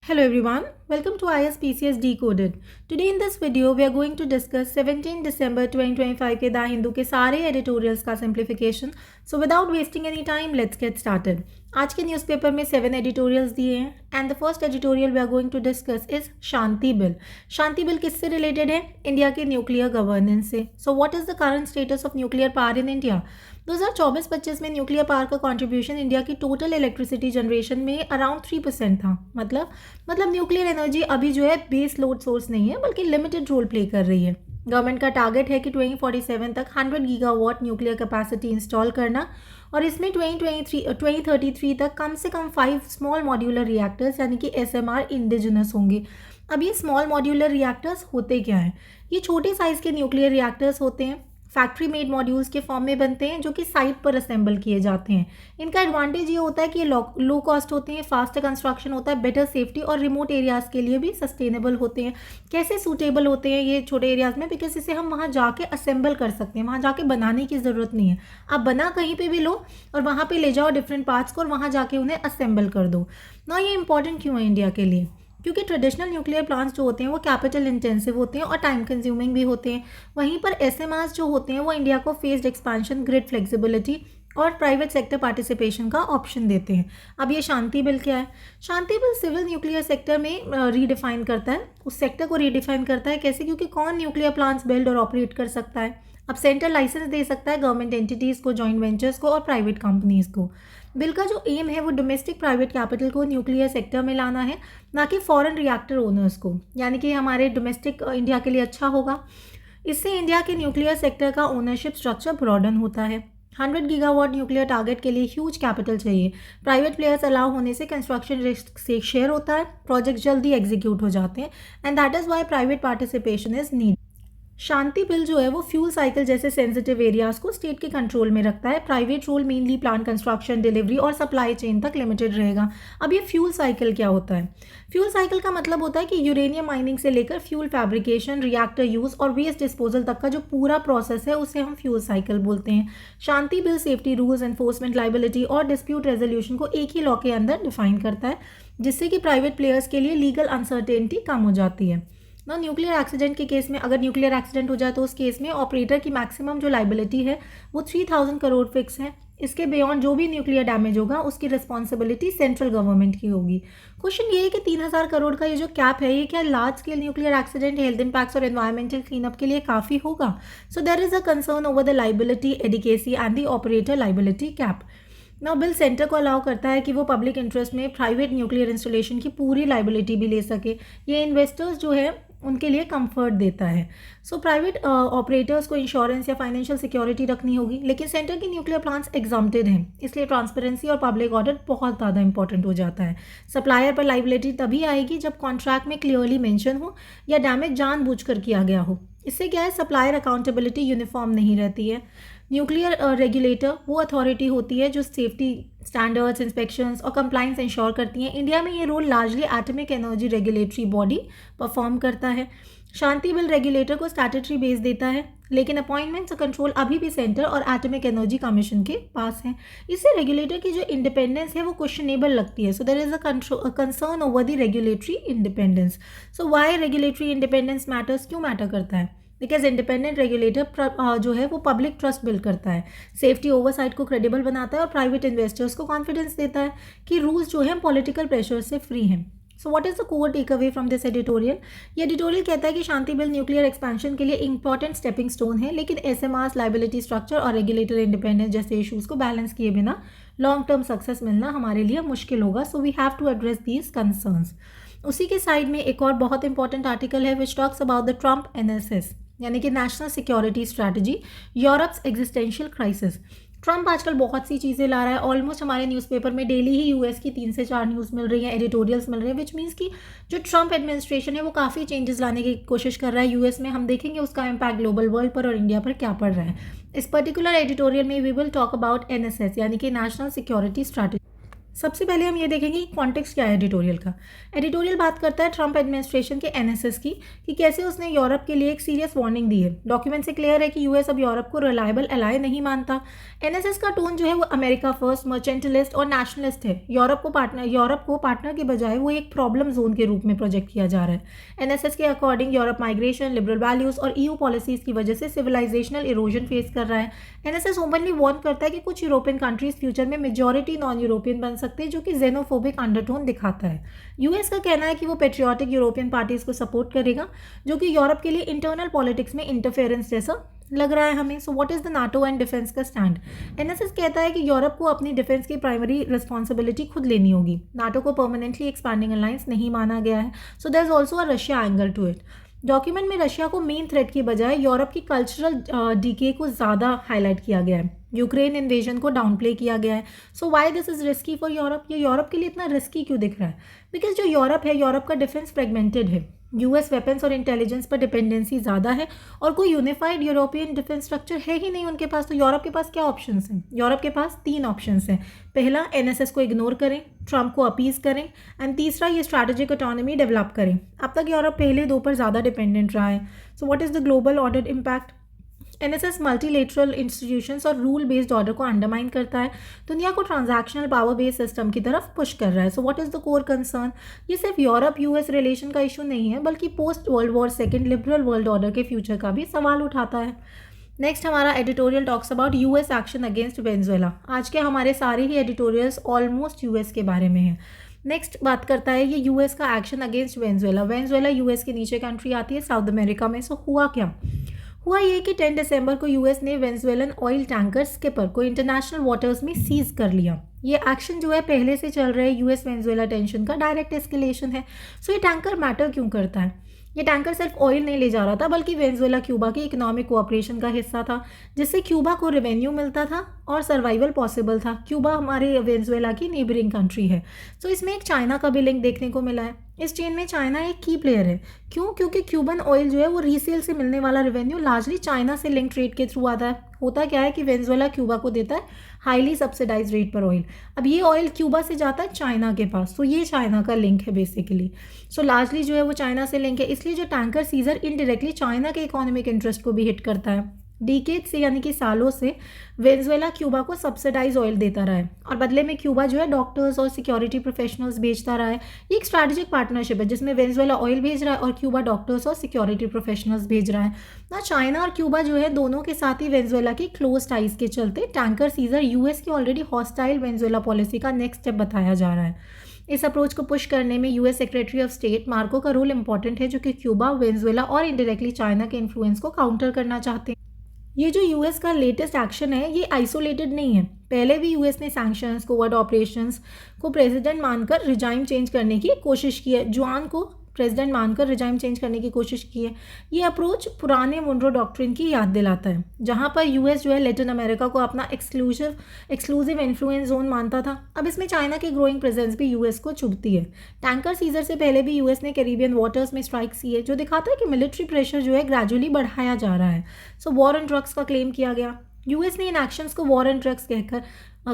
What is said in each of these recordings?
Hello everyone, welcome to ISPCS Decoded. Today in this video we are going to discuss 17 December 2025 के the Hindu के सारे editorials का simplification. So without wasting any time let's get started. आज के newspaper में 7 editorials दिए हैं and the first editorial we are going to discuss is Shanti bill. Shanti bill किससे रिलेटेड है? इंडिया के न्यूक्लियर गवर्नेंस से. So what is the current status of nuclear power in India? 2024-25 में न्यूक्लियर पावर का contribution India की total electricity generation में around 3% था. मतलब न्यूक्लियर एनर्जी अभी जो है बेस लोड सोर्स नहीं है बल्कि लिमिटेड रोल प्ले कर रही है. गवर्नमेंट का टारगेट है कि 2047 तक 100 गीगावाट न्यूक्लियर कैपेसिटी इंस्टॉल करना और इसमें 2033 तक कम से कम 5 स्मॉल मॉड्यूलर रिएक्टर्स यानी कि SMR इंडिजिनस होंगे. अब ये स्मॉल मॉड्यूलर रिएक्टर्स होते क्या हैं? ये छोटे साइज़ के न्यूक्लियर रिएक्टर्स होते हैं, फैक्ट्री मेड मॉड्यूल्स के फॉर्म में बनते हैं जो कि साइट पर असेंबल किए जाते हैं. इनका एडवांटेज ये होता है कि ये लो कॉस्ट होते हैं, फास्ट कंस्ट्रक्शन होता है, बेटर सेफ्टी और रिमोट एरियाज़ के लिए भी सस्टेनेबल होते हैं. कैसे सूटेबल होते हैं ये छोटे एरियाज़ में? बिकॉज इसे हम वहाँ जाके असेंबल कर सकते हैं, वहाँ जाके बनाने की ज़रूरत नहीं है. आप बना कहीं पर भी लो और वहाँ पर ले जाओ डिफरेंट पार्ट्स को और वहाँ जाके उन्हें असेंबल कर दो ना. ये इंपॉर्टेंट क्यों है इंडिया के लिए? क्योंकि ट्रेडिशनल न्यूक्लियर प्लांट्स जो होते हैं वो कैपिटल इंटेंसिव होते हैं और टाइम कंज्यूमिंग भी होते हैं. वहीं पर SMRs जो होते हैं वो इंडिया को फेस्ड एक्सपेंशन, ग्रिड फ्लेक्सिबिलिटी और प्राइवेट सेक्टर पार्टिसिपेशन का ऑप्शन देते हैं. अब ये शांति बिल क्या है? Shanti bill civil nuclear sector में रीडिफाइन करता है, उस सेक्टर को रीडिफाइन करता है. कैसे? क्योंकि कौन न्यूक्लियर प्लांट्स बिल्ड और ऑपरेट कर सकता है. अब सेंटर लाइसेंस दे सकता है गवर्नमेंट एंटिटीज़ को, जॉइंट वेंचर्स को और प्राइवेट कंपनीज़ को. बिल का जो एम है वो डोमेस्टिक प्राइवेट कैपिटल को न्यूक्लियर सेक्टर में लाना है, ना कि फॉरेन रिएक्टर ओनर्स को. यानी कि हमारे डोमेस्टिक इंडिया के लिए अच्छा होगा. इससे इंडिया के न्यूक्लियर सेक्टर का ओनरशिप स्ट्रक्चर ब्रॉडन होता है. 100 गीगावाट न्यूक्लियर टारगेट के लिए ह्यूज कैपिटल चाहिए. प्राइवेट प्लेयर्स अलाउ होने से कंस्ट्रक्शन रिस्क से शेयर होता है, प्रोजेक्ट जल्दी एग्जीक्यूट हो जाते हैं and that is why private participation is need. Shanti bill जो है वो फ्यूल साइकिल जैसे सेंसिटिव एरियाज को स्टेट के कंट्रोल में रखता है. Private role mainly plant construction, delivery और सप्लाई चेन तक लिमिटेड रहेगा. अब ये फ्यूल साइकिल क्या होता है? फ्यूल साइकिल का मतलब होता है कि यूरेनियम माइनिंग से लेकर फ्यूल फैब्रिकेशन, रिएक्टर यूज और वेस्ट डिस्पोजल तक का जो पूरा प्रोसेस है उसे हम फ्यूल साइकिल बोलते हैं. Shanti bill safety rules, enforcement, liability और डिस्प्यूट रेजोल्यूशन को एक ही लॉ के अंदर डिफाइन करता है, जिससे कि प्राइवेट प्लेयर्स के लिए लीगल अनसर्टेनिटी कम हो जाती है ना. न्यूक्लियर एक्सीडेंट के केस में अगर न्यूक्लियर एक्सीडेंट हो जाए तो उस केस में ऑपरेटर की मैक्सिमम जो लाइबिलिटी है वो 3000 करोड़ फिक्स है. इसके बियॉन्ड जो भी न्यूक्लियर डैमेज होगा उसकी रिस्पॉन्सिबिलिटी सेंट्रल गवर्नमेंट की होगी. क्वेश्चन ये है कि 3000 करोड़ का ये जो कैप है ये क्या large scale nuclear accident, health impacts और एनवायरमेंटल क्लीनअप के लिए काफ़ी होगा? So there is a concern over the liability adequacy and the operator liability cap. Now bill centre को अलाउ करता है कि वो पब्लिक इंटरेस्ट में प्राइवेट न्यूक्लियर इंस्टॉलेशन की पूरी लाइबिलिटी भी ले सके. ये इन्वेस्टर्स जो है उनके लिए कंफर्ट देता है. सो प्राइवेट ऑपरेटर्स को इंश्योरेंस या फाइनेंशियल सिक्योरिटी रखनी होगी, लेकिन सेंटर की न्यूक्लियर प्लांट्स एग्जाम्प्टेड हैं, इसलिए ट्रांसपेरेंसी और पब्लिक ऑडिट बहुत ज़्यादा इंपॉर्टेंट हो जाता है. सप्लायर पर लाइबिलिटी तभी आएगी जब कॉन्ट्रैक्ट में क्लियरली मेंशन हो या डैमेज जानबूझकर किया गया हो. इससे क्या है, सप्लायर अकाउंटेबिलिटी यूनिफॉर्म नहीं रहती है. न्यूक्लियर रेगुलेटर वो अथॉरिटी होती है जो सेफ्टी स्टैंडर्ड्स, इंस्पेक्शंस और कंप्लाइंस इंश्योर करती हैं. इंडिया में ये role largely atomic energy regulatory body perform करता है. शांति बिल रेगुलेटर को स्टैट्यूटरी बेस देता है, लेकिन अपॉइंटमेंट्स और कंट्रोल अभी भी सेंटर और एटॉमिक एनर्जी कमीशन के पास है. इससे रेगुलेटर की जो इंडिपेंडेंस है वो क्वेश्चनेबल लगती है. So there is a concern over the regulatory independence. So why regulatory independence matters? क्यों मैटर करता है? बिकॉज इंडिपेंडेंट रेगुलेटर जो है वो पब्लिक ट्रस्ट बिल्ड करता है, सेफ्टी ओवरसाइट को क्रेडिबल बनाता है और प्राइवेट इन्वेस्टर्स को कॉन्फिडेंस देता है कि रूल्स जो है पॉलिटिकल प्रेशर से फ्री हैं. So what is the core take away from this editorial? ये एडिटोरियल कहता है कि शांति बिल न्यूक्लियर एक्सपेंशन के लिए इंपॉर्टेंट स्टेपिंग स्टोन है, लेकिन SMRs, लाइबिलिटी स्ट्रक्चर और रेगुलेटर इंडिपेंडेंस जैसे इशूज़ को बैलेंस किए बिना लॉन्ग टर्म सक्सेस मिलना हमारे लिए मुश्किल होगा. So we have to address these concerns. उसी के साइड में एक और बहुत इंपॉर्टेंट आर्टिकल है which talks about the Trump NSS यानी कि national security strategy, Europe's existential crisis. Trump आजकल बहुत सी चीज़ें ला रहा है. ऑलमोस्ट हमारे न्यूज़पेपर में डेली ही US की 3 से 4 न्यूज़ मिल रही हैं, एडिटोरियल्स मिल रहे हैं, विच मीन्स कि जो ट्रम्प एडमिनिस्ट्रेशन है वो काफ़ी चेंजेस लाने की कोशिश कर रहा है US में. हम देखेंगे उसका इम्पैक्ट ग्लोबल वर्ल्ड पर और इंडिया पर क्या पड़ रहा है. इस पर्टिकुलर एडिटोरियल में we will talk about NSS यानी कि नेशनल सिक्योरिटी स्ट्रैटेजी. सबसे पहले हम ये देखेंगे कि कॉन्टेक्स्ट क्या है एडिटोरियल का। एडिटोरियल बात करता है ट्रंप एडमिनिस्ट्रेशन के एनएसएस की, कि कैसे उसने यूरोप के लिए एक सीरियस वार्निंग दी है। डॉक्यूमेंट से क्लियर है कि यूएस अब यूरोप को रिलायबल एलाय नहीं मानता। एनएसएस का टोन जो है वो अमेरिका फर्स्ट, मर्चेंटलिस्ट और नेशनलिस्ट है। यूरोप को पार्टनर के बजाय वो एक प्रॉब्लम जोन के रूप में प्रोजेक्ट किया जा रहा है। एनएसएस के according Europe migration, liberal values और ईयू पॉलिसीज की वजह से सिविलाइजेशनल इरोजन फेस कर रहा है। एनएसएस ओपनली वार्न करता है कि कुछ यूरोपियन कंट्रीज फ्यूचर में मेजॉरिटी नॉन यूरोपियन बन सकते हैं, जो कि जेनोफोबिक अंडरटोन दिखाता है। यूएस का कहना है कि वो पेट्रियाटिक यूरोपियन पार्टीज को सपोर्ट करेगा, जो कि यूरोप के लिए इंटरनल पॉलिटिक्स में इंटरफेरेंस जैसा लग रहा है हमें। सो what is the NATO and defence का स्टैंड। एनएसएस कहता है कि यूरोप को अपनी डिफेंस की प्राइमरी रिस्पॉन्सिबिलिटी खुद लेनी होगी। नाटो को परमानेंटली एक्सपैंडिंग अलायंस नहीं माना गया है। So there is also a Russia angle to it. Document में रशिया को मेन थ्रेट की बजाय यूरोप की कल्चरल डीके को ज़्यादा हाईलाइट किया गया है। यूक्रेन इन्वेजन को डाउन प्ले किया गया है। So why this is risky for Europe. ये यूरोप के लिए इतना रिस्की क्यों दिख रहा है? बिकॉज जो यूरोप है, यूरोप का डिफेंस फ्रेगमेंटेड है। यूएस वेपन्स और इंटेलिजेंस पर डिपेंडेंसी ज़्यादा है और कोई यूनिफाइड यूरोपियन डिफेंस स्ट्रक्चर है ही नहीं उनके पास। तो यूरोप के पास क्या ऑप्शंस हैं? यूरोप के पास 3 ऑप्शंस हैं। पहला, एनएसएस को इग्नोर करें, ट्रंप को अपीज करें, एंड तीसरा, ये स्ट्रैटेजिक ऑटोनॉमी डेवलप करें। अब तक यूरोप पहले 2 पर ज़्यादा डिपेंडेंट रहा है। So what is the global order impact. NSS multilateral institutions और रूल बेस्ड ऑर्डर को अंडरमाइन करता है, दुनिया को ट्रांजैक्शनल पावर बेस्ड सिस्टम की तरफ पुश कर रहा है। So what is the core concern. ये सिर्फ यूरोप यूएस रिलेशन का इशू नहीं है, बल्कि post world war second liberal world order के फ्यूचर का भी सवाल उठाता है। नेक्स्ट हमारा editorial talks about US action against Venezuela. आज के हमारे सारे ही एडिटोरियल्स ऑलमोस्ट यूएस के बारे में हैं। नेक्स्ट बात करता है ये यूएस का action against Venezuela. Venezuela US के नीचे कंट्री आती है साउथ अमेरिका में। सो हुआ क्या? हुआ ये कि 10 दिसंबर को यूएस ने वेनेजुएलन ऑयल टैंकर स्किपर को इंटरनेशनल वाटर्स में सीज कर लिया। ये एक्शन जो है पहले से चल रहे यूएस वेनेजुएला टेंशन का डायरेक्ट एस्केलेशन है। सो ये टैंकर मैटर क्यों करता है? ये टैंकर सिर्फ ऑयल नहीं ले जा रहा था, बल्कि वेनेजुएला क्यूबा की इकोनॉमिक कोऑपरेशन का हिस्सा था, जिससे क्यूबा को रेवेन्यू मिलता था और सर्वाइवल पॉसिबल था। क्यूबा हमारे वेनेजुएला की नेबरिंग कंट्री है। सो इसमें एक चाइना का भी लिंक देखने को मिला है। इस चेन में चाइना एक की प्लेयर है। क्यों? क्योंकि क्यूबन ऑयल जो है वो रीसेल से मिलने वाला रेवेन्यू लार्जली चाइना से लिंक ट्रेड के थ्रू आता है। होता क्या है कि वेनेजुएला क्यूबा को देता है हाईली सब्सिडाइज रेट पर ऑयल। अब ये ऑयल क्यूबा से जाता है चाइना के पास। तो ये चाइना का लिंक है बेसिकली। सो लार्जली जो है वो चाइना से लिंक है, इसलिए जो टैंकर सीजर इनडायरेक्टली चाइना के इकोनॉमिक इंटरेस्ट को भी हिट करता है। डिकेड से यानी कि सालों से वेनेजुएला क्यूबा को सब्सिडाइज ऑयल देता रहा है और बदले में क्यूबा जो है डॉक्टर्स और सिक्योरिटी प्रोफेशनल्स भेजता रहा है। ये एक स्ट्रैटेजिक पार्टनरशिप है जिसमें वेनेजुएला ऑयल भेज रहा है और क्यूबा डॉक्टर्स और सिक्योरिटी प्रोफेशनल्स भेज रहा है ना। चाइना और क्यूबा जो है दोनों के साथ ही वेनेजुएला की क्लोज टाइज के चलते टैंकर सीजर यूएस की ऑलरेडी हॉस्टाइल वेनेजुएला पॉलिसी का नेक्स्ट स्टेप बताया जा रहा है। इस अप्रोच को पुश करने में US secretary of state Marco का रोल इंपॉर्टेंट है, जो कि क्यूबा, वेनेजुएला और इनडायरेक्टली चाइना के इन्फ्लुएंस को काउंटर करना चाहते हैं। ये जो यूएस का लेटेस्ट एक्शन है ये आइसोलेटेड नहीं है। पहले भी यूएस ने सैंक्शंस, कोवर्ट ऑपरेशंस को प्रेसिडेंट मानकर रिजाइम चेंज करने की कोशिश की है। जुआन को प्रेसिडेंट मानकर रिजाइम चेंज करने की कोशिश की है। ये अप्रोच पुराने मुनरो डॉक्ट्रिन की याद दिलाता है, जहां पर यूएस जो है लैटिन अमेरिका को अपना एक्सक्लूसिव इन्फ्लुएंस जोन मानता था। अब इसमें चाइना की ग्रोइंग प्रेजेंस भी यूएस को चुभती है। टैंकर सीजर से पहले भी यूएस ने कैरिबियन वाटर्स में स्ट्राइक्स किए, जो दिखाता है कि मिलिट्री प्रेशर जो है ग्रेजुअली बढ़ाया जा रहा है। सो वॉर ऑन ड्रग्स का क्लेम किया गया। यूएस ने इन एक्शंस को वॉर ऑन ड्रग्स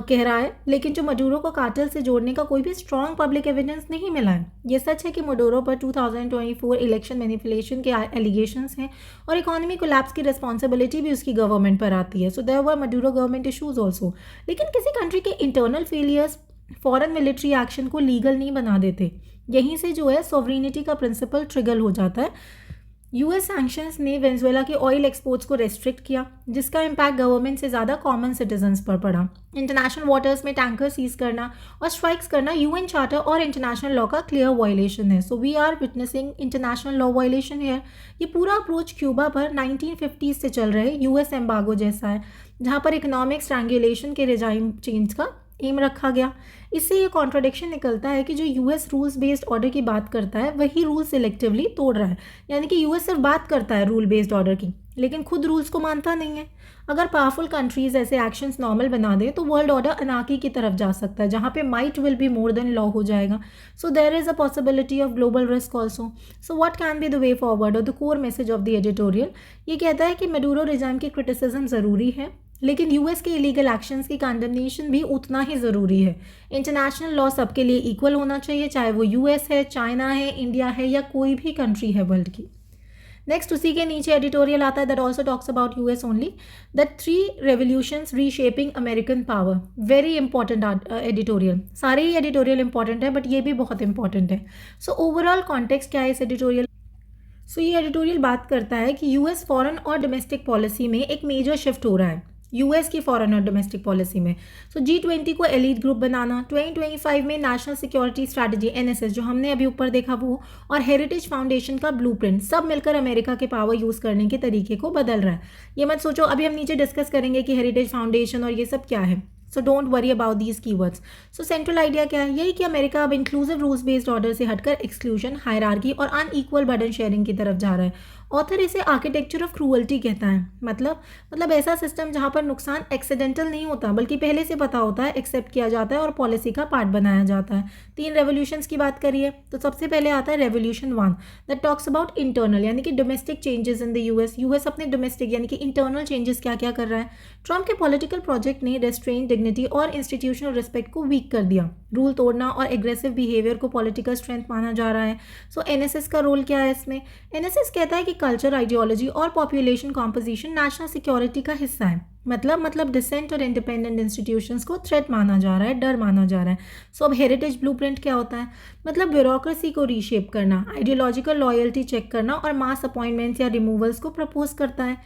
कह रहा है, लेकिन जो मडूरो को कार्टेल से जोड़ने का कोई भी स्ट्रॉन्ग पब्लिक एविडेंस नहीं मिला है। ये सच है कि मडूरो पर 2024 इलेक्शन मैनिपुलेशन के एलिगेशंस हैं और इकोनॉमी कोलैप्स की रिस्पॉन्सिबिलिटी भी उसकी गवर्नमेंट पर आती है। So there were Maduro government issues also. लेकिन किसी कंट्री के internal failures foreign military action को लीगल नहीं बना देते। यहीं से जो है सॉवरेनिटी का प्रिंसिपल ट्रिगर हो जाता है। यूएस सैंक्शंस ने वेनेजुएला के ऑयल एक्सपोर्ट्स को रेस्ट्रिक्ट किया, जिसका इम्पैक्ट गवर्नमेंट से ज़्यादा कॉमन सिटीजन्स पर पड़ा। इंटरनेशनल वाटर्स में टैंकर सीज करना और स्ट्राइक्स करना यूएन चार्टर और इंटरनेशनल लॉ का क्लियर वायलेशन है। So we are witnessing international law violation है। ये पूरा अप्रोच क्यूबा पर 1950s से चल रहे यूएस एम्बागो जैसा है, जहाँ पर इकोनॉमिक स्ट्रैंगुलेशन के रिजाइम चेंज का एम रखा गया। इससे ये कॉन्ट्रडिक्शन निकलता है कि जो यूएस रूल्स बेस्ड ऑर्डर की बात करता है वही रूल सिलेक्टिवली तोड़ रहा है। यानी कि यूएस सिर्फ बात करता है रूल बेस्ड ऑर्डर की, लेकिन खुद रूल्स को मानता नहीं है। अगर पावरफुल कंट्रीज ऐसे एक्शंस नॉर्मल बना दें तो वर्ल्ड ऑर्डर अनार्की की तरफ जा सकता है, जहाँ पे might will be more than law हो जाएगा। So there is a possibility of global risk also. So what can be the way forward और the core message of the editorial. ये कहता है कि मडूरो रिजाइम की क्रिटिसिज्म ज़रूरी है, लेकिन यूएस के इलीगल एक्शंस की कंडेमनेशन भी उतना ही ज़रूरी है। इंटरनेशनल लॉ सबके लिए इक्वल होना चाहिए, चाहे वो यूएस है, चाइना है, इंडिया है या कोई भी कंट्री है वर्ल्ड की। नेक्स्ट उसी के नीचे एडिटोरियल आता है that also talks about US only, that 3 revolutions reshaping American power. Very important editorial, सारे ही एडिटोरियल इंपॉर्टेंट है बट ये भी बहुत इंपॉर्टेंट है। सो ओवरऑल कॉन्टेक्स्ट क्या है इस एडिटोरियल। सो ये एडिटोरियल बात करता है कि यूएस फॉरेन और डोमेस्टिक पॉलिसी में एक मेजर शिफ्ट हो रहा है यूएस की फॉरेन और डोमेस्टिक पॉलिसी में। सो G20 को एलीट ग्रुप बनाना, 2025 में नेशनल सिक्योरिटी स्ट्रैटेजी एनएसएस जो हमने अभी ऊपर देखा वो, और हेरिटेज फाउंडेशन का ब्लूप्रिंट, सब मिलकर अमेरिका के पावर यूज़ करने के तरीके को बदल रहा है। ये मत सोचो, अभी हम नीचे डिस्कस करेंगे कि हेरिटेज फाउंडेशन और ये सब क्या है। So don't worry about these keywords. So central idea क्या है, यही कि अमेरिका अब इंक्लूसिव रूल्स बेस्ड ऑर्डर से हटकर एक्सक्लूजन, हायरार्की और अनइक्वल बर्डन शेयरिंग की तरफ जा रहा है। ऑथर इसे आर्किटेक्चर ऑफ क्रूअल्टी कहता है। मतलब ऐसा सिस्टम जहाँ पर नुकसान एक्सीडेंटल नहीं होता बल्कि पहले से पता होता है, एक्सेप्ट किया जाता है और पॉलिसी का पार्ट बनाया जाता है। 3 रेवोल्यूशंस की बात करिए तो सबसे पहले आता है revolution 1 that talks about internal यानी कि domestic changes in the US अपने डोमेस्टिक यानी कि इंटरनल चेंजेस क्या क्या कर रहा है। ट्रम्प के पॉलिटिकल प्रोजेक्ट ने रेस्ट्रेन, डिग्निटी और इंस्टीट्यूशनल रिस्पेक्ट को वीक कर दिया। रूल तोड़ना और एग्रेसिव बिहेवियर को पॉलिटिकल स्ट्रेंथ माना जा रहा है। सो एनएसएस का रोल क्या है इसमें। एनएसएस कहता है कि कल्चर, आइडियोलॉजी और पॉपुलेशन कॉम्पोजिशन नेशनल सिक्योरिटी का हिस्सा है। मतलब डिसेंट और इंडिपेंडेंट इंस्टीट्यूशंस को थ्रेट माना जा रहा है, डर माना जा रहा है। सो अब हेरिटेज ब्लूप्रिंट क्या होता है, मतलब ब्यूरोक्रेसी को रीशेप करना, आइडियोलॉजिकल लॉयल्टी चेक करना और मास अपॉइंटमेंट्स या रिमूवल्स को प्रपोज करता है।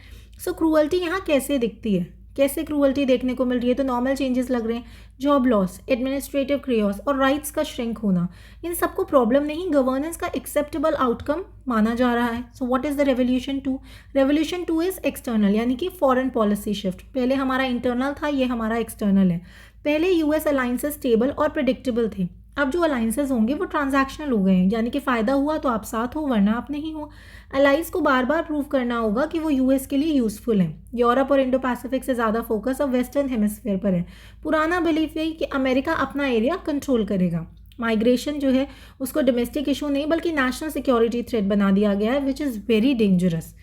सो क्रूअल्टी यहाँ कैसे दिखती है, कैसे क्रूअल्टी देखने को मिल रही है, तो नॉर्मल चेंजेस लग रहे हैं, जॉब लॉस, एडमिनिस्ट्रेटिव क्रियोस और राइट्स का श्रिंक होना। इन सबको प्रॉब्लम नहीं, गवर्नेंस का एक्सेप्टेबल आउटकम माना जा रहा है। So what is the revolution 2। Revolution 2 is external यानी कि फॉरेन पॉलिसी शिफ्ट। पहले हमारा इंटरनल था, ये हमारा एक्सटर्नल है। पहले यूएस अलायंसेस स्टेबल और प्रिडिक्टेबल थे, अब जो अलायंसेस होंगे वो ट्रांजैक्शनल हो गए हैं, यानी कि फ़ायदा हुआ तो आप साथ हो वरना आप नहीं हो। अलाइज को बार बार प्रूव करना होगा कि वो यूएस के लिए यूज़फुल हैं। यूरोप और इंडो पैसिफिक से ज़्यादा फोकस अब वेस्टर्न हेमिस्फीयर पर है। पुराना बिलीफ यही कि अमेरिका अपना एरिया कंट्रोल करेगा। माइग्रेशन जो है उसको डोमेस्टिक इशू नहीं बल्कि नेशनल सिक्योरिटी थ्रेट बना दिया गया है, विच इज़ वेरी डेंजरस।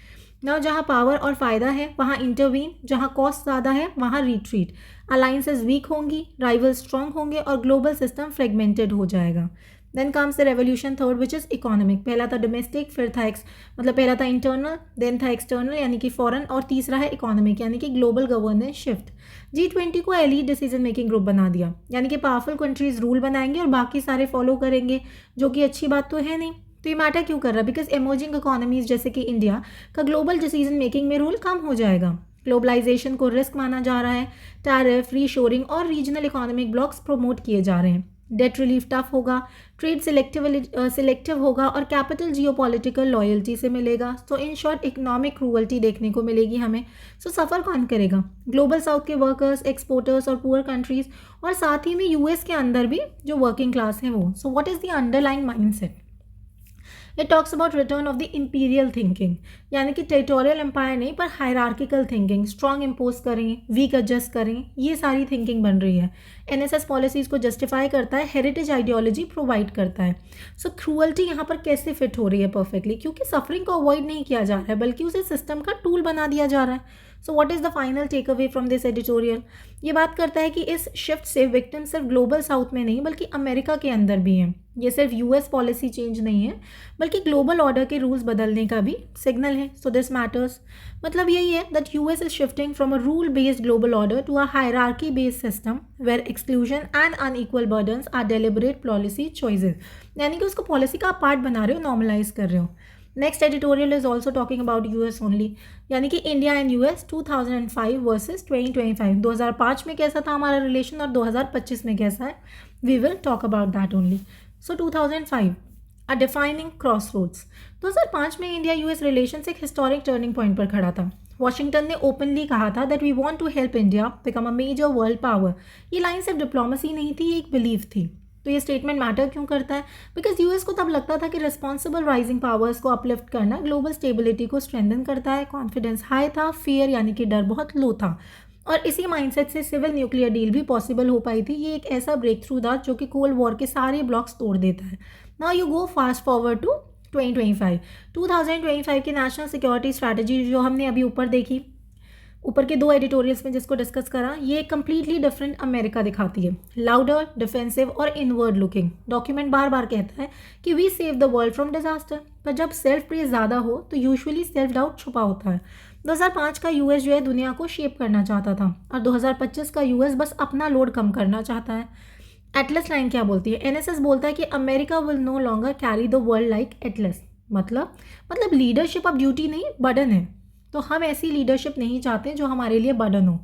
ना जहाँ पावर और फ़ायदा है वहाँ इंटरवीन, जहाँ कॉस्ट ज़्यादा है वहाँ रिट्रीट। अलाइंसेस वीक होंगी, राइवल स्ट्रॉन्ग होंगे और ग्लोबल सिस्टम फ्रेगमेंटेड हो जाएगा। Then comes the revolution 3 which is economic. पहला था डोमेस्टिक, फिर था पहला था इंटरनल, देन था एक्सटर्नल यानी कि फॉरेन, और तीसरा है इकोनॉमिक यानी कि ग्लोबल गवर्नेंस शिफ्ट। G20 को एलीट डिसीजन मेकिंग ग्रुप बना दिया, यानी कि पावरफुल कंट्रीज रूल बनाएंगे और बाकी सारे फॉलो करेंगे, जो कि अच्छी बात तो है नहीं। तो ये मैटर क्यों कर रहा है, बिकॉज एमर्जिंग इकोनॉमीज जैसे कि इंडिया का ग्लोबल डिसीजन मेकिंग में रोल कम हो जाएगा। ग्लोबलाइजेशन को रिस्क माना जा रहा है, टैरिफ, रीशोरिंग और रीजनल इकोनॉमिक ब्लॉक्स प्रमोट किए जा रहे हैं। डेट रिलीफ टफ होगा, ट्रेड सिलेक्टिव होगा और कैपिटल जियोपॉलिटिकल लॉयल्टी से मिलेगा। तो इन शॉर्ट इकोनॉमिक क्रूअल्टी देखने को मिलेगी हमें। सो सफ़र कौन करेगा, ग्लोबल साउथ के वर्कर्स, एक्सपोर्टर्स और पुअर कंट्रीज, और साथ ही में यूएस के अंदर भी जो वर्किंग क्लास है वो। सो what is the underlying mindset. It talks about return of the imperial thinking, यानी कि टेरिटोरियल एम्पायर नहीं पर हायरार्किकल थिंकिंग, स्ट्रॉन्ग इम्पोज करें, वीक एडजस्ट करें, ये सारी थिंकिंग बन रही है। एनएसएस पॉलिसीज़ को जस्टिफाई करता है, हेरिटेज आइडियोलॉजी प्रोवाइड करता है। सो क्रूअल्टी यहाँ पर कैसे फिट हो रही है परफेक्टली, क्योंकि सफरिंग को अवॉइड नहीं किया जा रहा है बल्कि उसे सिस्टम का टूल बना दिया जा रहा है। So what is the final take away from this editorial. ये बात करता है कि इस शिफ्ट से विक्टिम सिर्फ ग्लोबल साउथ में नहीं बल्कि अमेरिका के अंदर भी हैं। ये सिर्फ यूएस पॉलिसी चेंज नहीं है बल्कि ग्लोबल ऑर्डर के रूल्स बदलने का भी सिग्नल है। सो दिस मैटर्स, मतलब यही है that US is shifting from a rule based global order to a hierarchy based system where exclusion and unequal burdens are deliberate policy choices, यानी कि उसको पॉलिसी का पार्ट बना रहे हो, नॉर्मलाइज कर रहे हो। Next editorial is also talking about US only, यानी कि इंडिया एंड यूएस 2005 वर्सेस 2025। 2005 में कैसा था हमारा रिलेशन और 2025 में कैसा है, we will talk about that only. So 2005 a defining crossroads. 2005 में इंडिया यूएस रिलेशन एक हिस्टोरिक टर्निंग पॉइंट पर खड़ा था। वॉशिंगटन ने ओपनली कहा था that we want to help India become a major world power. ये लाइन सिर्फ डिप्लोमेसी नहीं थी, ये एक बिलीफ थी। तो ये स्टेटमेंट मैटर क्यों करता है, बिकॉज यूएस को तब लगता था कि रिस्पॉन्सिबल राइजिंग पावर्स को अपलिफ्ट करना ग्लोबल स्टेबिलिटी को स्ट्रेंथन करता है। कॉन्फिडेंस हाई था, फियर यानी कि डर बहुत लो था, और इसी माइंडसेट से सिविल न्यूक्लियर डील भी पॉसिबल हो पाई थी। ये एक ऐसा ब्रेक थ्रू था जो कि कोल्ड वॉर के सारे ब्लॉक्स तोड़ देता है। Now you go fast forward to 2025 की नेशनल सिक्योरिटी स्ट्रैटेजी जो हमने अभी ऊपर देखी, ऊपर के 2 एडिटोरियल्स में जिसको डिस्कस करा, ये कम्प्लीटली डिफरेंट अमेरिका दिखाती है, लाउडर, डिफेंसिव और इनवर्ड लुकिंग। डॉक्यूमेंट बार बार कहता है कि we save the world from disaster, पर जब सेल्फ प्रेज ज़्यादा हो तो यूजुअली सेल्फ डाउट छुपा होता है। 2005 का यूएस जो है दुनिया को शेप करना चाहता था और 2025 का यूएस बस अपना लोड कम करना चाहता है। एटलस लाइन क्या बोलती है? एनएसएस बोलता है कि America will no longer carry the world like Atlas. मतलब लीडरशिप अब ड्यूटी नहीं, बर्डन है। तो हम ऐसी लीडरशिप नहीं चाहते जो हमारे लिए बर्डन हो।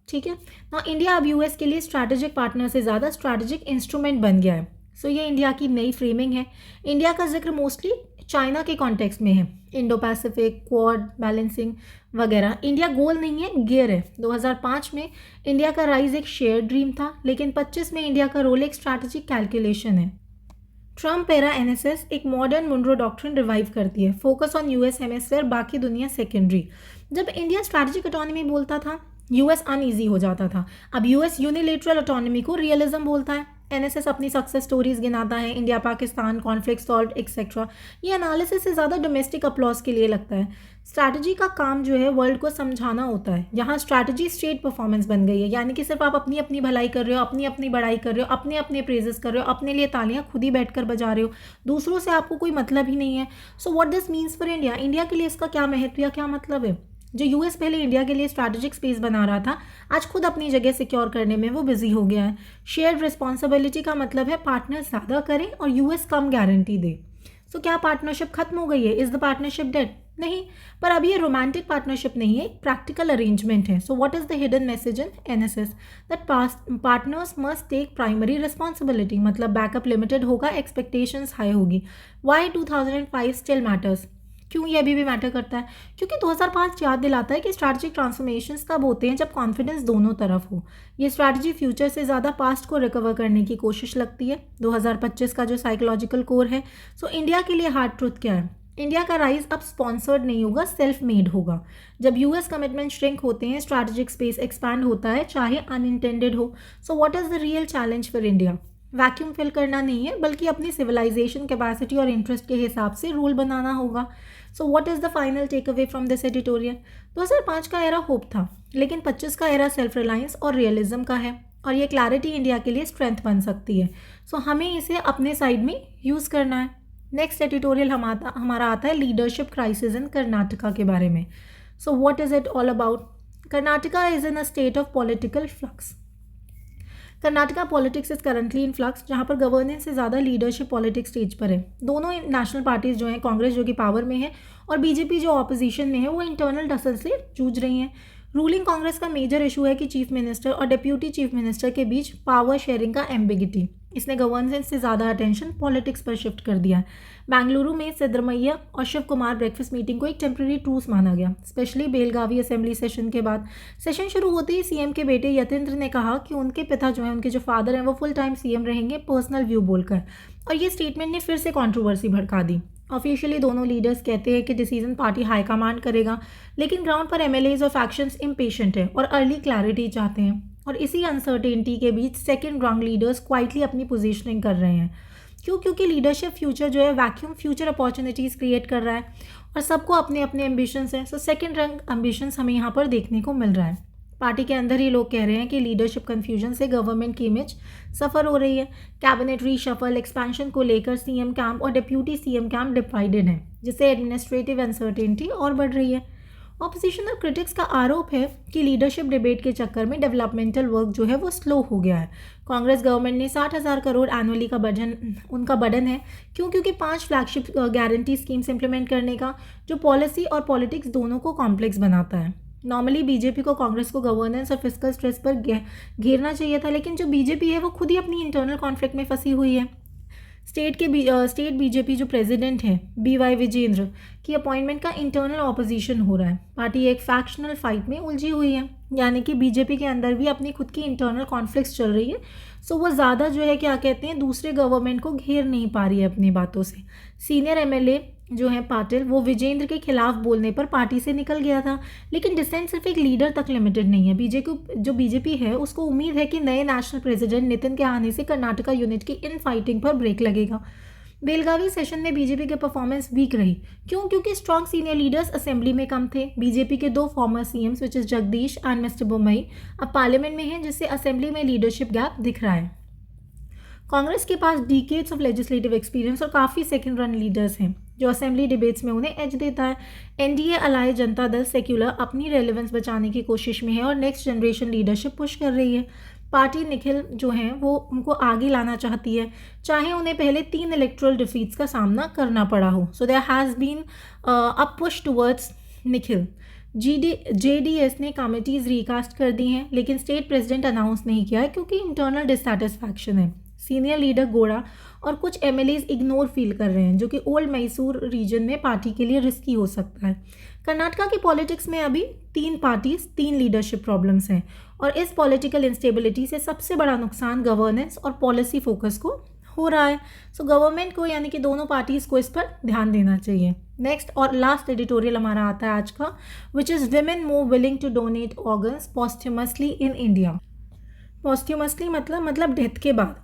ठीक है ना। इंडिया अब यूएस के लिए स्ट्रैटेजिक पार्टनर से ज़्यादा स्ट्रैटेजिक इंस्ट्रूमेंट बन गया है। सो ये इंडिया की नई फ्रेमिंग है। इंडिया का जिक्र मोस्टली चाइना के कॉन्टेक्स्ट में है, इंडो पैसिफिक, क्वाड, बैलेंसिंग वगैरह। इंडिया गोल नहीं है, गियर है। 2005 में इंडिया का राइज एक शेयर ड्रीम था, लेकिन 25 में इंडिया का रोल एक स्ट्रैटेजिक कैलकुलेशन है। ट्रम्प एरा एनएसएस एक मॉडर्न मुनरो डॉक्ट्रिन रिवाइव करती है, फोकस ऑन यूएस हेमिस्फीयर, बाकी दुनिया सेकेंडरी। जब इंडिया स्ट्रैटेजिक ऑटोनॉमी बोलता था, यूएस अनईजी हो जाता था। अब यूएस यूनिलेटरल ऑटोनॉमी को रियलिज्म बोलता है। एनएसएस अपनी सक्सेस स्टोरीज गिनाता है, India Pakistan conflict solve etcetera. ये एनालिसिस से ज़्यादा डोमेस्टिक अपलॉज के लिए लगता है। स्ट्रैटेजी का काम जो है वर्ल्ड को समझाना होता है। यहाँ स्ट्रैटेजी स्टेट परफॉर्मेंस बन गई है, यानी कि सिर्फ आप अपनी अपनी भलाई कर रहे हो, अपनी अपनी बड़ाई कर रहे हो, अपने अपने प्रेजेस कर रहे हो, अपने लिए तालियां खुद ही बैठकर बजा रहे हो, दूसरों से आपको कोई मतलब ही नहीं है। So what this means for India? India के लिए इसका क्या महत्व या क्या मतलब है? जो यूएस पहले इंडिया के लिए स्ट्रैटेजिक स्पेस बना रहा था, आज खुद अपनी जगह सिक्योर करने में वो बिजी हो गया है। शेयर्ड रिस्पॉन्सिबिलिटी का मतलब है पार्टनर ज़्यादा करें और यूएस कम गारंटी दे। सो क्या पार्टनरशिप खत्म हो गई है? Is the partnership dead? नहीं, पर अब ये रोमांटिक पार्टनरशिप नहीं है, एक प्रैक्टिकल अरेंजमेंट है। So what is the hidden message in NSS? That partners must take primary responsibility. मतलब बैकअप लिमिटेड होगा, एक्सपेक्टेशंस हाई होगी। Why 2005 still matters? क्यों ये अभी भी मैटर करता है? क्योंकि 2005 याद दिलाता है कि स्ट्रैटेजिक ट्रांसफॉर्मेशंस तब होते हैं जब कॉन्फिडेंस दोनों तरफ हो। ये स्ट्रैटेजी फ्यूचर से ज़्यादा पास्ट को रिकवर करने की कोशिश लगती है। 2025 का जो साइकोलॉजिकल कोर है, सो इंडिया के लिए हार्ड ट्रुथ क्या है? इंडिया का राइज अब स्पॉन्सर्ड नहीं होगा, सेल्फ मेड होगा। जब यूएस कमिटमेंट श्रिंक होते हैं, स्ट्रैटेजिक स्पेस एक्सपैंड होता है, चाहे अनइंटेंडेड हो। So what is the real challenge for India? Vacuum fill करना नहीं है, बल्कि अपनी सिविलाइजेशन कैपेसिटी और इंटरेस्ट के हिसाब से रूल बनाना होगा। So what is the final take away from this editorial? 2005 का एरा होप था, लेकिन 25 का एरा सेल्फ रिलायंस और रियलिज्म का है, और ये क्लैरिटी इंडिया के लिए स्ट्रेंथ बन सकती है। सो हमें इसे अपने साइड में यूज़ करना है। नेक्स्ट एडिटोरियल हमारा आता है लीडरशिप क्राइसिस इन कर्नाटका के बारे में। सो what is it all about? Karnataka is in a state of political flux. Karnataka politics is currently in flux, जहाँ पर गवर्नेंस से ज़्यादा लीडरशिप पॉलिटिक्स स्टेज पर है। दोनों नेशनल पार्टीज जो हैं, कांग्रेस जो कि पावर में है और बीजेपी जो ऑपोजिशन में है, वो इंटरनल टसल से जूझ रही हैं। रूलिंग कांग्रेस का मेजर इशू है कि चीफ मिनिस्टर और डिप्यूटी चीफ मिनिस्टर के बीच पावर शेयरिंग का एम्बिगिटी। इसने गवर्नेंस से ज़्यादा अटेंशन पॉलिटिक्स पर शिफ्ट कर दिया। बेंगलुरु में सिद्धरमैया और शिव कुमार ब्रेकफास्ट मीटिंग को एक टेम्प्रेरी ट्रूस माना गया, स्पेशली बेलगावी असेंबली सेशन के बाद। सेशन शुरू होते ही सीएम के बेटे यतेंद्र ने कहा कि उनके पिता जो हैं, उनके जो फादर हैं, वो फुल टाइम सीएम रहेंगे, पर्सनल व्यू बोलकर। और ये स्टेटमेंट ने फिर से कंट्रोवर्सी भड़का दी। ऑफिशियली दोनों लीडर्स कहते हैं कि डिसीजन पार्टी हाईकमांड करेगा, लेकिन ग्राउंड पर एमएलएज और फैक्शंस इम्पेशेंट हैं और अर्ली क्लैरिटी चाहते हैं। और इसी अनसर्टेनिटी के बीच सेकेंड रंग लीडर्स क्वाइटली अपनी पोजीशनिंग कर रहे हैं। क्यों? क्योंकि लीडरशिप फ्यूचर जो है वैक्यूम फ्यूचर अपॉर्चुनिटीज़ क्रिएट कर रहा है और सबको अपने अपने एम्बिशंस हैं। सो सेकेंड रंग एम्बिशंस हमें यहाँ पर देखने को मिल रहा है। पार्टी के अंदर ही लोग कह रहे हैं कि लीडरशिप कन्फ्यूजन से गवर्नमेंट की इमेज सफ़र हो रही है। कैबिनेट रीशफल, एक्सपेंशन को लेकर सीएम कैंप और डिप्यूटी सीएम कैंप डिवाइडेड है, जिससे एडमिनिस्ट्रेटिव अनसर्टेनिटी और बढ़ रही है। ऑपोजिशन और क्रिटिक्स का आरोप है कि लीडरशिप डिबेट के चक्कर में डेवलपमेंटल वर्क जो है वो स्लो हो गया है। कांग्रेस गवर्नमेंट ने 60,000 करोड़ एनुअली का उनका बर्डन है। क्यों? क्योंकि 5 फ्लैगशिप गारंटी स्कीम्स इंप्लीमेंट करने का, जो पॉलिसी और पॉलिटिक्स दोनों को कॉम्प्लेक्स बनाता है। नॉर्मली बीजेपी को कांग्रेस को गवर्नेंस और फिस्कल स्ट्रेस पर घेरना चाहिए था, लेकिन जो बीजेपी है वो खुद ही अपनी इंटरनल कॉन्फ्लिक्ट में फंसी हुई है। स्टेट बीजेपी जो प्रेसिडेंट हैं बीवाई विजेंद्र की अपॉइंटमेंट का इंटरनल ऑपोजिशन हो रहा है। पार्टी एक फैक्शनल फाइट में उलझी हुई है, यानी कि बीजेपी के अंदर भी अपनी खुद की इंटरनल कॉन्फ्लिक्ट्स चल रही है। सो वो ज़्यादा जो है क्या कहते हैं, दूसरे गवर्नमेंट को घेर नहीं पा रही है अपनी बातों से। सीनियर एमएलए जो है पाटिल, वो विजेंद्र के खिलाफ बोलने पर पार्टी से निकल गया था, लेकिन डिसेंट सिर्फ एक लीडर तक लिमिटेड नहीं है। बीजेपी है उसको उम्मीद है कि नए नेशनल प्रेसिडेंट नितिन के आने से कर्नाटका यूनिट की इन फाइटिंग पर ब्रेक लगेगा। बेलगावी सेशन में बीजेपी की परफॉर्मेंस वीक रही। क्यों? क्योंकि स्ट्रॉन्ग सीनियर लीडर्स असेंबली में कम थे। बीजेपी के 2 farmer CM's which is Jagdish and mister Bommai अब पार्लियामेंट में हैं, जिससे असेंबली में लीडरशिप गैप दिख रहा है। कांग्रेस के पास डिकेड्स ऑफ लेजिस्लेटिव एक्सपीरियंस और काफ़ी सेकंड रन लीडर्स हैं, जो असेंबली डिबेट्स में उन्हें एज देता है। एनडीए अलाय जनता दल सेक्युलर अपनी रेलेवेंस बचाने की कोशिश में है और नेक्स्ट जनरेशन लीडरशिप पुश कर रही है। पार्टी निखिल जो हैं वो उनको आगे लाना चाहती है, चाहे उन्हें पहले 3 इलेक्ट्रल डिफीट्स का सामना करना पड़ा हो। So there has been a push towards Nikhil. JDS ने कमिटीज़ रिकास्ट कर दी हैं, लेकिन स्टेट प्रेसिडेंट अनाउंस नहीं किया है क्योंकि इंटरनल डिससेटिस्फैक्शन है। सीनियर लीडर गोड़ा और कुछ एमएलएज इग्नोर फील कर रहे हैं, जो कि ओल्ड मैसूर रीजन में पार्टी के लिए रिस्की हो सकता है। कर्नाटका की पॉलिटिक्स में अभी 3 पार्टीज 3 लीडरशिप प्रॉब्लम्स हैं और इस पॉलिटिकल इंस्टेबिलिटी से सबसे बड़ा नुकसान गवर्नेंस और पॉलिसी फोकस को हो रहा है। सो गवर्नमेंट को यानी कि दोनों पार्टीज को इस पर ध्यान देना चाहिए। नेक्स्ट और लास्ट एडिटोरियल हमारा आता है आज का, which is women more willing to donate organs posthumously in India. Posthumously मतलब डेथ के बाद।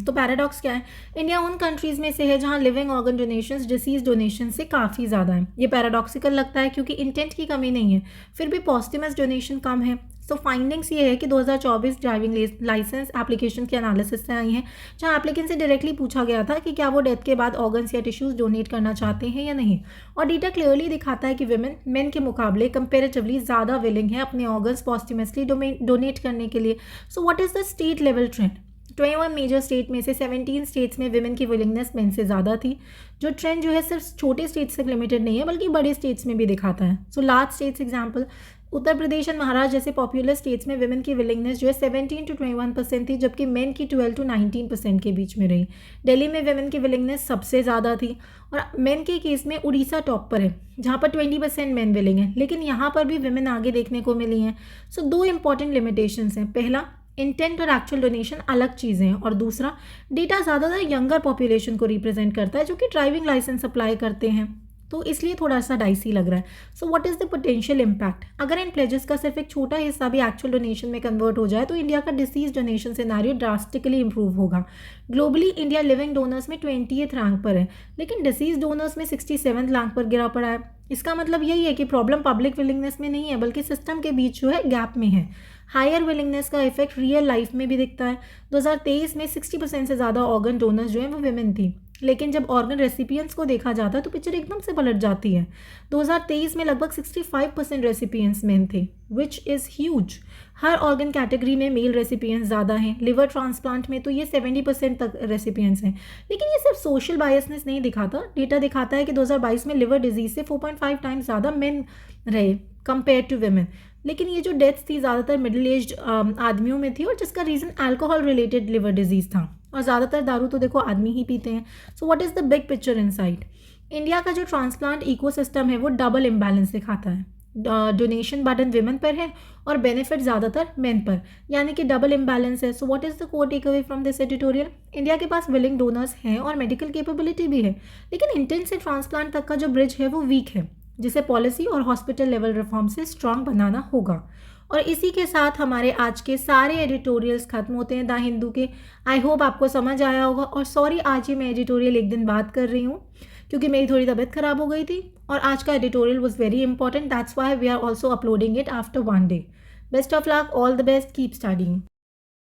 तो पैराडॉक्स क्या है? इंडिया उन कंट्रीज़ में से है जहां living organ donations disease donation से काफ़ी ज़्यादा है। ये पैराडॉक्सिकल लगता है क्योंकि इंटेंट की कमी नहीं है, फिर भी पोस्ट्यूमस डोनेशन कम है। सो फाइंडिंग्स ये है कि 2024 ड्राइविंग लाइसेंस एप्लीकेशन के एनालिसिस से आई हैं, जहां एप्लीकेंट से डायरेक्टली पूछा गया था कि क्या वो डेथ के बाद ऑर्गन्स या टिश्यूज़ डोनेट करना चाहते हैं या नहीं, और डेटा क्लियरली दिखाता है कि विमेन मेन के मुकाबले कंपेरेटिवली ज़्यादा विलिंग है अपने ऑर्गन्स पोस्ट्यूमसली डोनेट करने के लिए। So what is the state level trend? 21 major state में से 17 स्टेट्स में विमेन की विलिंगनेस मेन से ज़्यादा थी। जो ट्रेंड जो है सिर्फ छोटे स्टेट्स तक लिमिटेड नहीं है, बल्कि बड़े स्टेट्स में भी दिखाता है। So large states example, Uttar Pradesh and Maharashtra जैसे पॉपुलर स्टेट्स में विमेन की विलिंगनेस जो है 17 to 21% थी, जबकि मेन की 12 to 19% के बीच में रही। दिल्ली में विमेन की विलिंगनेस सबसे ज़्यादा थी और मेन के केस में उड़ीसा टॉप पर है, जहाँ पर 20% मेन विलिंग है, लेकिन यहाँ पर भी विमेन आगे देखने को मिली हैं। सो 2 इंपॉर्टेंट लिमिटेशंस हैं। पहला, इंटेंट और एक्चुअल डोनेशन अलग चीज़ें हैं, और दूसरा, डेटा ज़्यादातर यंगर पॉपुलेशन को रिप्रेजेंट करता है जो कि ड्राइविंग लाइसेंस अप्लाई करते हैं, तो इसलिए थोड़ा सा डाइसी लग रहा है। So what is the potential impact? अगर इन प्लेजेस का सिर्फ एक छोटा हिस्सा भी एक्चुअल डोनेशन में कन्वर्ट हो जाए तो इंडिया का disease donation scenario drastically improve होगा। ग्लोबली इंडिया लिविंग डोनर्स में 20th रैंक पर है, लेकिन डिसीज डोनर्स में 67th रैंक पर गिरा पड़ा है। इसका मतलब यही है कि प्रॉब्लम पब्लिक विलिंगनेस में नहीं है, बल्कि सिस्टम के बीच जो है गैप में है। हायर विलिंगनेस का इफेक्ट रियल लाइफ में भी दिखता है। 2023 में 60% से ज़्यादा ऑर्गन डोनर्स जो हैं वो विमेन थी, लेकिन जब ऑर्गन रेसिपियंट्स को देखा जाता है तो पिक्चर एकदम से पलट जाती है। 2023 में लगभग 65% रेसिपियंट्स मेन थे, which is huge. Her organ category में मेल रेसिपियंट्स ज़्यादा हैं। लिवर ट्रांसप्लांट में तो ये 70% तक रेसिपियंट्स हैं, लेकिन ये सिर्फ सोशल बायसनेस नहीं दिखाता। डेटा दिखाता है कि 2022 में लिवर डिजीज से 4.5 टाइम्स ज़्यादा मेन रहे कंपेयर टू वेमेन, लेकिन ये जो डेथ्स थी ज़्यादातर मिडिल एज आदमियों में थी, और जिसका reason alcohol related liver disease था, और ज़्यादातर दारू तो देखो आदमी ही पीते हैं। So what is the big picture inside? India का जो ट्रांसप्लांट इकोसिस्टम है वो डबल इम्बैलेंस दिखाता है। डोनेशन बर्डन विमेन पर है और बेनिफिट ज़्यादातर मेन पर, यानी कि डबल इम्बैलेंस है। So what is the core take away from this editorial? India के पास विलिंग डोनर्स हैं और मेडिकल कैपेबिलिटी भी है, लेकिन इंटेंट से ट्रांसप्लांट तक का जो ब्रिज है वो वीक है, जिसे पॉलिसी और हॉस्पिटल लेवल रिफॉर्म से स्ट्रांग बनाना होगा। और इसी के साथ हमारे आज के सारे एडिटोरियल्स खत्म होते हैं द हिंदू के। आई होप आपको समझ आया होगा, और सॉरी आज ही मैं एडिटोरियल एक दिन बाद कर रही हूँ क्योंकि मेरी थोड़ी तबीयत ख़राब हो गई थी, और आज का editorial was very important, that's why we are also uploading it after 1 day। Best of luck, all the best, keep studying.